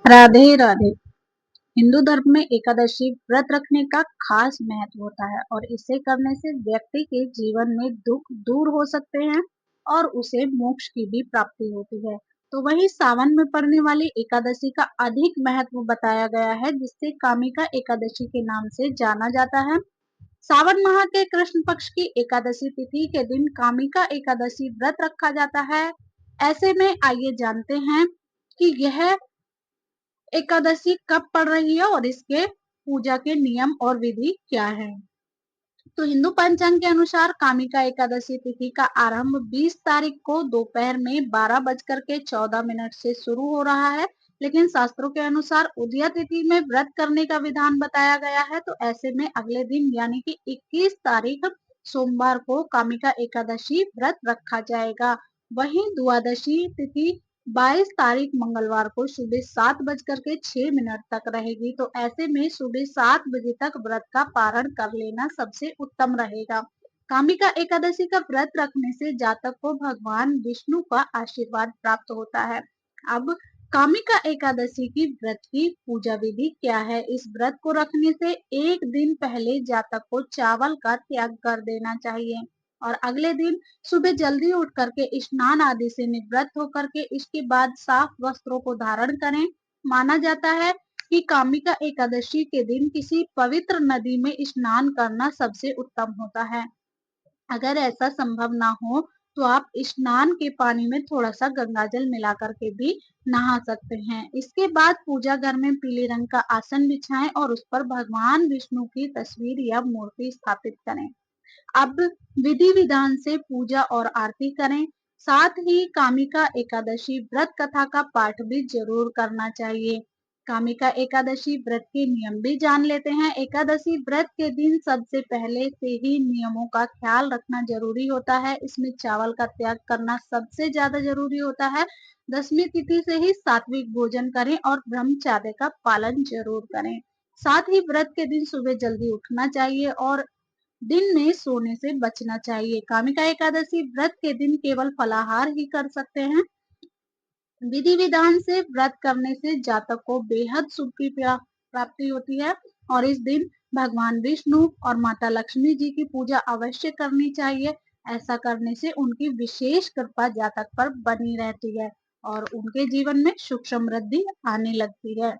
राधे राधे। हिंदू धर्म में एकादशी व्रत रखने का खास महत्व होता है और इसे करने से व्यक्ति के जीवन में दुख दूर हो सकते हैं और उसे मोक्ष की भी प्राप्ति होती है। तो वही सावन में पड़ने वाली एकादशी का अधिक महत्व बताया गया है, जिससे कामिका एकादशी के नाम से जाना जाता है। सावन माह के कृष्ण पक्ष की एकादशी तिथि के दिन कामिका एकादशी व्रत रखा जाता है। ऐसे में आइए जानते हैं कि यह एकादशी कब पड़ रही है और इसके पूजा के नियम और विधि क्या है। तो हिंदू पंचांग के अनुसार कामिका एकादशी तिथि का आरंभ 20 तारीख को दोपहर में 12:14 से शुरू हो रहा है, लेकिन शास्त्रों के अनुसार उदया तिथि में व्रत करने का विधान बताया गया है। तो ऐसे में अगले दिन यानी कि 21 तारीख सोमवार को कामिका एकादशी व्रत रखा जाएगा। वहीं द्वादशी तिथि 22 तारीख मंगलवार को सुबह 7:06 तक रहेगी। तो ऐसे में सुबह 7 बजे तक व्रत का पारण कर लेना सबसे उत्तम रहेगा। कामिका एकादशी का व्रत रखने से जातक को भगवान विष्णु का आशीर्वाद प्राप्त होता है। अब कामिका एकादशी की व्रत की पूजा विधि क्या है। इस व्रत को रखने से एक दिन पहले जातक को चावल का त्याग कर देना चाहिए और अगले दिन सुबह जल्दी उठ करके स्नान आदि से निवृत्त होकर के इसके बाद साफ वस्त्रों को धारण करें। माना जाता है कि कामिका एकादशी के दिन किसी पवित्र नदी में स्नान करना सबसे उत्तम होता है। अगर ऐसा संभव ना हो तो आप स्नान के पानी में थोड़ा सा गंगाजल मिला करके भी नहा सकते हैं। इसके बाद पूजा घर में पीले रंग का आसन बिछाएं और उस पर भगवान विष्णु की तस्वीर या मूर्ति स्थापित करें। अब विधि विधान से पूजा और आरती करें। साथ ही कामिका एकादशी व्रत कथा का पाठ भी जरूर करना चाहिए। कामिका एकादशी व्रत के नियम भी जान लेते हैं। एकादशी व्रत के दिन सबसे पहले से ही नियमों का ख्याल रखना जरूरी होता है। इसमें चावल का त्याग करना सबसे ज्यादा जरूरी होता है। दसवीं तिथि से ही सात्विक भोजन करें और ब्रह्मचर्य का पालन जरूर करें। साथ ही व्रत के दिन सुबह जल्दी उठना चाहिए और दिन में सोने से बचना चाहिए। कामिका एकादशी व्रत के दिन केवल फलाहार ही कर सकते हैं। विधि विधान से व्रत करने से जातक को बेहद सुख की प्राप्ति होती है और इस दिन भगवान विष्णु और माता लक्ष्मी जी की पूजा अवश्य करनी चाहिए। ऐसा करने से उनकी विशेष कृपा जातक पर बनी रहती है और उनके जीवन में सुख समृद्धि आने लगती है।